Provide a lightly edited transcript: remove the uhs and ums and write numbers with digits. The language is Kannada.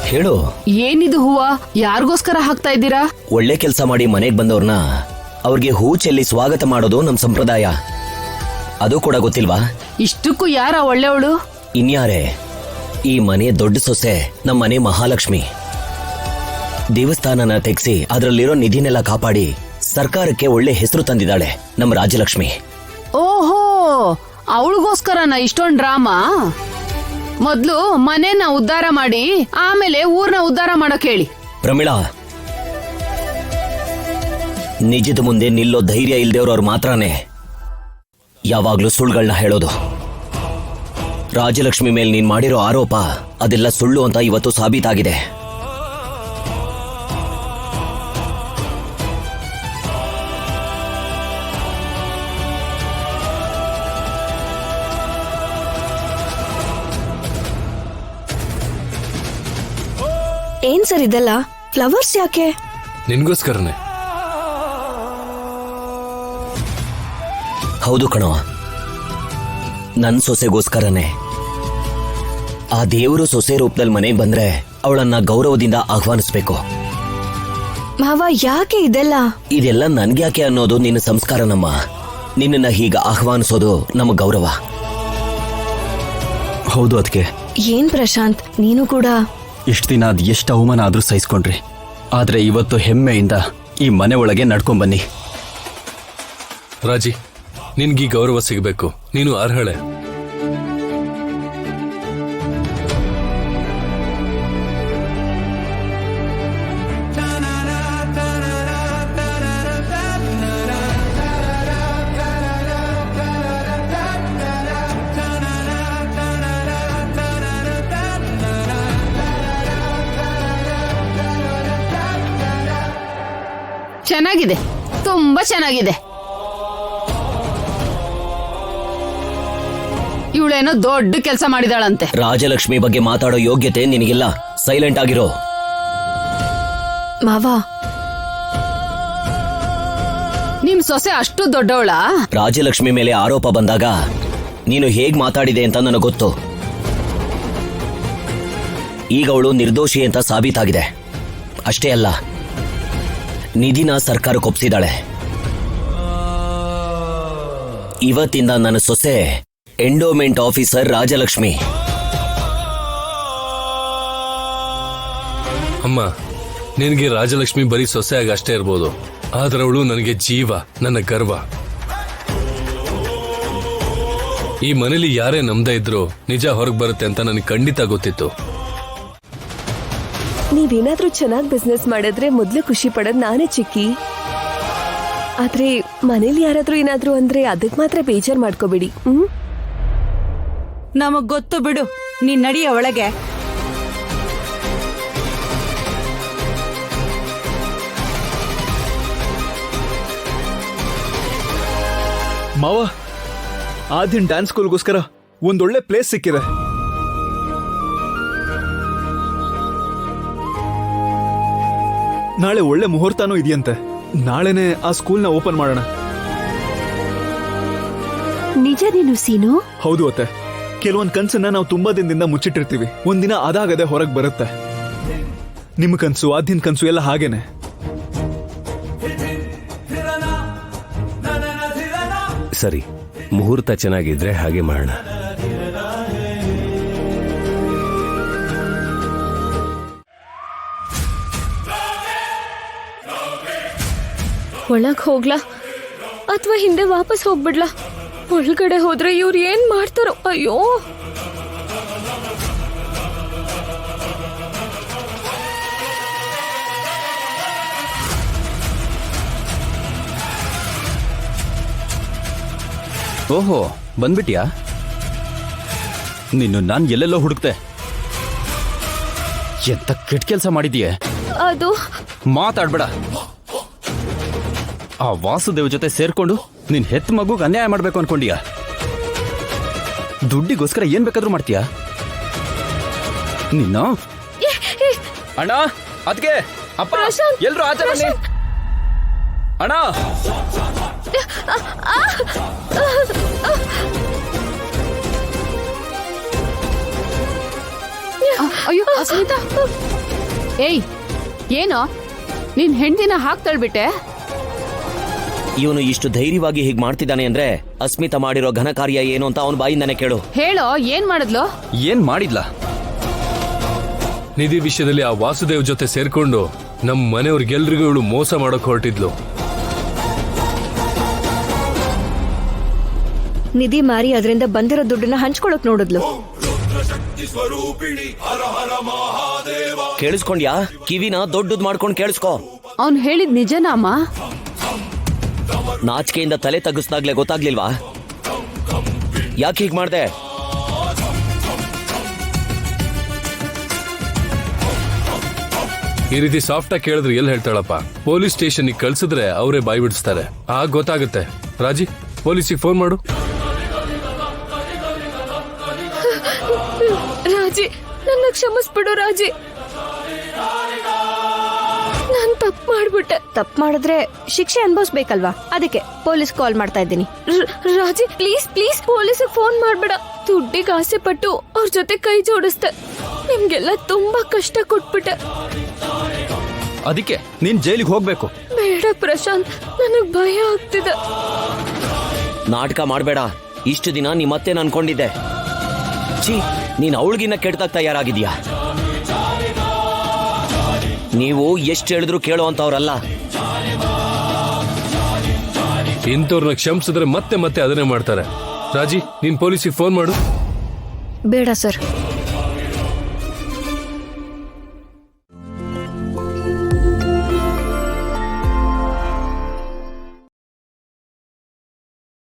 ಹೇಳು. ಏನಿದು ಹೂವ? ಯಾರಿಗೋಸ್ಕರ ಹಾಕ್ತಾ ಇದ್ದೀರಾ? ಒಳ್ಳೆ ಕೆಲಸ ಮಾಡಿ ಮನೆಗ್ ಬಂದವ್ರನ್ನ ಅವ್ರಿಗೆ ಹೂ ಚೆಲ್ಲಿ ಸ್ವಾಗತ ಮಾಡೋದು ನಮ್ ಸಂಪ್ರದಾಯ. ಅದು ಕೂಡ ಗೊತ್ತಿಲ್ವಾ? ಇಷ್ಟಕ್ಕೂ ಯಾರ ಒಳ್ಳೆವಳು? ಇನ್ಯಾರೇ, ಈ ಮನೆ ದೊಡ್ಡ ಸೊಸೆ, ನಮ್ಮ ಮನೆ ಮಹಾಲಕ್ಷ್ಮಿ. ದೇವಸ್ಥಾನನ ತೆಗ್ಸಿ ಅದರಲ್ಲಿರೋ ನಿಧಿನೆಲ್ಲ ಕಾಪಾಡಿ ಸರ್ಕಾರಕ್ಕೆ ಒಳ್ಳೆ ಹೆಸರು ತಂದಿದ್ದಾಳೆ ನಮ್ಮ ರಾಜಲಕ್ಷ್ಮಿ. ಓಹೋ, ಅವಳಿಗೋಸ್ಕರನ ಇಷ್ಟೊಂದು ಡ್ರಾಮಾ? ಮೊದ್ಲು ಮನೆನ ಉದ್ಧಾರ ಮಾಡಿ ಆಮೇಲೆ ಊರ್ನ ಉದ್ಧಾರ ಮಾಡೋಕ್ ಹೇಳಿ. ಪ್ರಮೀಳಾ, ನಿಜದ ಮುಂದೆ ನಿಲ್ಲೋ ಧೈರ್ಯ ಇಲ್ದೇವ್ರವ್ರು ಮಾತ್ರನೇ ಯಾವಾಗ್ಲೂ ಸುಳ್ಳುಗಳನ್ನ ಹೇಳೋದು. ರಾಜಲಕ್ಷ್ಮಿ ಮೇಲೆ ನೀನ್ ಮಾಡಿರೋ ಆರೋಪ ಅದೆಲ್ಲ ಸುಳ್ಳು ಅಂತ ಇವತ್ತು ಸಾಬೀತಾಗಿದೆ. ಏನ್ ಸರ್ ಇದೆಲ್ಲ? ಫ್ಲವರ್ಸ್ ಯಾಕೆ? ನಿನ್ಗೋಸ್ಕರನೇ. ಹೌದು ಕಣೋ, ನನ್ ಸೊಸೆಗೋಸ್ಕರನೇ. ಆ ದೇವರು ಸೊಸೆ ರೂಪದಲ್ಲಿ ಮನೆಗೆ ಬಂದ್ರೆ ಅವಳನ್ನ ಗೌರವದಿಂದ ಆಹ್ವಾನಿಸ್ಬೇಕು. ಮಾವ, ಯಾಕೆ ಇದೆಲ್ಲ? ಇದೆಲ್ಲ ನನ್ಗ್ಯಾಕೆ ಅನ್ನೋದು ನಿನ್ನ ಸಂಸ್ಕಾರನಮ್ಮ. ನಿನ್ನನ್ನ ಹೀಗ ಆಹ್ವಾನಿಸೋದು ನಮ್ಮ ಗೌರವ. ಹೌದು ಅದಕ್ಕೆ. ಏನ್ ಪ್ರಶಾಂತ್, ನೀನು ಕೂಡ ಇಷ್ಟು ದಿನ ಅದು ಎಷ್ಟು ಅವಮಾನ ಆದ್ರೂ ಸಹಿಸ್ಕೊಂಡ್ರಿ. ಆದ್ರೆ ಇವತ್ತು ಹೆಮ್ಮೆಯಿಂದ ಈ ಮನೆ ಒಳಗೆ ನಡ್ಕೊಂಡ್ ಬನ್ನಿ. ರಾಜಿ, ನಿನ್ಗೀ ಗೌರವ ಸಿಗಬೇಕು. ನೀನು ಅರ್ಹಳೆ. ಚೆನ್ನಾಗಿದೆ, ತುಂಬಾ ಚೆನ್ನಾಗಿದೆ. ಇವಳೇನೋ ದೊಡ್ಡ ಕೆಲಸ ಮಾಡಿದಾಳಂತೆ. ರಾಜಲಕ್ಷ್ಮಿ ಬಗ್ಗೆ ಮಾತಾಡೋ ಯೋಗ್ಯತೆ ನಿನಗಿಲ್ಲ. ಸೈಲೆಂಟ್ ಆಗಿರೋ. ಮಾವ, ನಿಮ್ ಸೊಸೆ ಅಷ್ಟು ದೊಡ್ಡವಳ? ರಾಜಲಕ್ಷ್ಮಿ ಮೇಲೆ ಆರೋಪ ಬಂದಾಗ ನೀನು ಹೇಗ್ ಮಾತಾಡಿದೆ ಅಂತ ನನಗೆ ಗೊತ್ತು. ಈಗ ಅವಳು ನಿರ್ದೋಷಿ ಅಂತ ಸಾಬೀತಾಗಿದೆ. ಅಷ್ಟೇ ಅಲ್ಲ, ನಿಧಿನ ಸರ್ಕಾರಕ್ಕೆ ಒಪ್ಪಿಸಿದಾಳೆ. ಇವತ್ತಿಂದ ನನ್ನ ಸೊಸೆ ಎಂಡೋಮೆಂಟ್ ಆಫೀಸರ್ ರಾಜಲಕ್ಷ್ಮಿ. ಅಮ್ಮ, ನಿನಗೆ ರಾಜಲಕ್ಷ್ಮಿ ಬರೀ ಸೊಸೆಯಾಗಿ ಅಷ್ಟೇ ಇರ್ಬೋದು, ಆದ್ರೆ ಅವಳು ನನಗೆ ಜೀವ, ನನ್ನ ಗರ್ವ. ಈ ಮನೇಲಿ ಯಾರೇ ನಮ್ದೇ ಇದ್ರು ನಿಜ ಹೊರಗೆ ಬರುತ್ತೆ ಅಂತ ನನಗೆ ಖಂಡಿತ ಗೊತ್ತಿತ್ತು. ನೀವೇನಾದ್ರೂ ಚೆನ್ನಾಗಿ ಬಿಸ್ನೆಸ್ ಮಾಡಿದ್ರೆ ಮೊದ್ಲು ಖುಷಿ ಪಡೋದು ನಾನೇ ಚಿಕ್ಕಿ. ಆದ್ರೆ ಮನೇಲಿ ಯಾರಾದ್ರೂ ಏನಾದ್ರೂ ಅಂದ್ರೆ ಅದಕ್ ಮಾತ್ರ ಬೇಜಾರ್ ಮಾಡ್ಕೋಬೇಡಿ. ನಮಗ್ ಗೊತ್ತು ಬಿಡು, ನೀನ್ ನಡಿಯ ಒಳಗೆ. ಮಾವ, ಆದಿನ್ ಡ್ಯಾನ್ಸ್ ಸ್ಕೂಲ್ಗೋಸ್ಕರ ಒಂದೊಳ್ಳೆ ಪ್ಲೇಸ್ ಸಿಕ್ಕಿದೆ. ನಾಳೆ ಒಳ್ಳೆ ಮುಹೂರ್ತನೂ ಇದೆಯಂತೆ. ನಾಳೆನೆ ಆ ಸ್ಕೂಲ್ನ ಓಪನ್ ಮಾಡೋಣ. ನಿಜ ನೀನು ಸೀನು? ಹೌದು ಅತ್ತೆ. ಕೆಲವೊಂದ್ ಕನ್ಸನ್ನ ನಾವು ತುಂಬಾ ದಿನದಿಂದ ಮುಚ್ಚಿಟ್ಟಿರ್ತೀವಿ. ಒಂದಿನ ಅದಾಗದೆ ಹೊರಗೆ ಬರುತ್ತೆ. ನಿಮ್ಮ ಕನ್ಸು, ಆದಿನ ಕನ್ಸು ಎಲ್ಲ ಹಾಗೇನೆ. ಸರಿ, ಮುಹೂರ್ತ ಚೆನ್ನಾಗಿದ್ರೆ ಹಾಗೆ ಮಾಡೋಣ. ಒಳಗ್ ಹೋಗ್ಲಾ ಅಥವಾ ಹಿಂದೆ ವಾಪಸ್ ಹೋಗ್ಬಿಡ್ಲಾ? ಒಳಗಡೆ ಹೋದ್ರೆ ಇವ್ರು ಏನ್ ಮಾಡ್ತಾರೋ? ಅಯ್ಯೋ, ಓಹೋ, ಬಂದ್ಬಿಟ್ಯಾ? ನಿನ್ನು ನಾನ್ ಎಲ್ಲೆಲ್ಲೋ ಹುಡುಕ್ತೆ. ಎಂತ ಕೆಟ್ಟ ಕೆಲಸ ಮಾಡಿದೀಯ. ಅದು ಮಾತಾಡ್ಬೇಡ. ಆ ವಾಸುದೇವ್ ಜೊತೆ ಸೇರ್ಕೊಂಡು ನಿನ್ ಹೆತ್ತ ಮಗುಗ್ ಅನ್ಯಾಯ ಮಾಡ್ಬೇಕು ಅನ್ಕೊಂಡ್ಯಾ? ದುಡ್ಡಿಗೋಸ್ಕರ ಏನ್ ಬೇಕಾದ್ರೂ ಮಾಡ್ತೀಯಾ ನಿನ್ನ? ಅಣ್ಣ, ಅದ್ಕೆ ಅಪ್ಪ, ಎಲ್ರು ಆಚೆ ಬನ್ನಿ. ಅಣ್ಣ, ಅಯ್ಯೋ ಅಸ್ಮಿತಾ, ಏಯ್ ಏನೋ ನಿನ್ ಹೆಂಡತಿನ ಹಾಕ್ತಳ್ಬಿಟ್ಟೆ. ಇವನು ಇಷ್ಟು ಧೈರ್ಯವಾಗಿ ಹೀಗ್ ಮಾಡ್ತಿದ್ದಾನೆ ಅಂದ್ರೆ ಅಸ್ಮಿತಾ ಮಾಡಿರೋ ಘನ ಕಾರ್ಯ ಏನು ಅಂತ ಅವನ ಬಾಯಿಂದಾನೆ ಕೇಳು. ಹೇಳೋ ಏನ್ ಮಾಡಿದ್ಲು? ಏನ್ ಮಾಡಿದ್ಲಾ? ನಿಧಿ ವಿಷಯದಲ್ಲಿ ಆ ವಾಸುದೇವ್ ಜೊತೆ ಸೇರ್ಕೊಂಡು ನಮ್ ಮನೆಯವ್ರಿಗೆಲ್ರಿಗೂ ಇವಳು ಮೋಸ ಮಾಡೋಕ್ ಹೊರಟಿದ್ಲು. ನಿಧಿ ಮಾರಿ ಅದರಿಂದ ಬಂದಿರೋ ದುಡ್ಡನ್ನ ಹಂಚ್ಕೊಳಕ್ ನೋಡಿದ್ಲು. ಕೇಳಿಸ್ಕೊಂಡ್ಯಾ? ಕಿವಿನ ದೊಡ್ಡದ್ ಮಾಡ್ಕೊಂಡು ಕೇಳಿಸ್ಕೊ. ಅವ್ನ್ ಹೇಳಿದ್ ನಿಜನಾ ಅಮ್ಮ? ನಾಚಿಕೆಯಿಂದ ತಲೆ ತಗ್ಗಿಸ್ದಾಗ್ಲೇ ಗೊತ್ತಾಗ್ಲಿಲ್ವಾ? ಯಾಕೆ ಹೀಗ್ ಮಾಡ್ದೆ? ಈ ರೀತಿ ಸಾಫ್ಟ್ ಆಗಿ ಕೇಳಿದ್ರೆ ಎಲ್ಲಿ ಹೇಳ್ತಾಳಪ್ಪ? ಪೊಲೀಸ್ ಸ್ಟೇಷನ್ ಕಳ್ಸಿದ್ರೆ ಅವರೇ ಬಾಯಿ ಬಿಡಿಸ್ತಾರೆ. ಆಗ ಗೊತ್ತಾಗುತ್ತೆ. ರಾಜಿ, ಪೊಲೀಸಿಗೆ ಫೋನ್ ಮಾಡು. ರಾಜಿ, ನನ್ನ ಕ್ಷಮಿಸ್ಬಿಡು ರಾಜಿ. ನಾನ್ ತಪ್ಪು ಮಾಡ್ಬಿಟ್ಟೆ. ತಪ್ಪು ಮಾಡಿದ್ರೆ ಶಿಕ್ಷೆ ಅನ್ಭವಿಸ್ಬೇಕಲ್ವಾ? ಅದಕ್ಕೆ ಪೊಲೀಸ್ ಕಾಲ್ ಮಾಡ್ತಾ ಇದ್ದೀನಿ. ರಾಜಿ, ಪ್ಲೀಸ್ ಪ್ಲೀಸ್ ಪೊಲೀಸಿಗೆ ಫೋನ್ ಮಾಡ್ಬೇಡ. ದುಡ್ಡಿಗೆ ಆಸೆ ಪಟ್ಟು ಅವ್ರ ಜೊತೆ ಕೈ ಜೋಡಿಸ್ತೆ. ನಿಮ್ಗೆಲ್ಲ ತುಂಬಾ ಕಷ್ಟ ಕೊಟ್ಬಿಟ್ಟೆ. ಅದಕ್ಕೆ ನೀನ್ ಜೈಲಿಗೆ ಹೋಗ್ಬೇಕು. ಬೇಡ ಪ್ರಶಾಂತ್, ನನಗ್ ಭಯ ಆಗ್ತಿದೆ. ನಾಟಕ ಮಾಡ್ಬೇಡ. ಇಷ್ಟು ದಿನ ನಿಮ್ಮತ್ತೆ ಅನ್ಕೊಂಡಿದ್ದೆ. ಛೀ, ನೀನ್ ಅವಳಿಗಿನ್ನ ಕೆಟ್ಟದಾಗ ತಯಾರಾಗಿದ್ಯಾ? ನೀವು ಎಷ್ಟು ಹೇಳಿದ್ರು ಕೇಳೋ ಅಂತವ್ರಲ್ಲ. ಇಂಥವ್ರನ್ನ ಕ್ಷಮಿಸಿದ್ರೆ ಮತ್ತೆ ಮತ್ತೆ ಅದನ್ನೇ ಮಾಡ್ತಾರೆ. ರಾಜಿ, ನೀನ್ ಪೊಲೀಸಿಗೆ ಫೋನ್ ಮಾಡು. ಬೇಡ ಸರ್,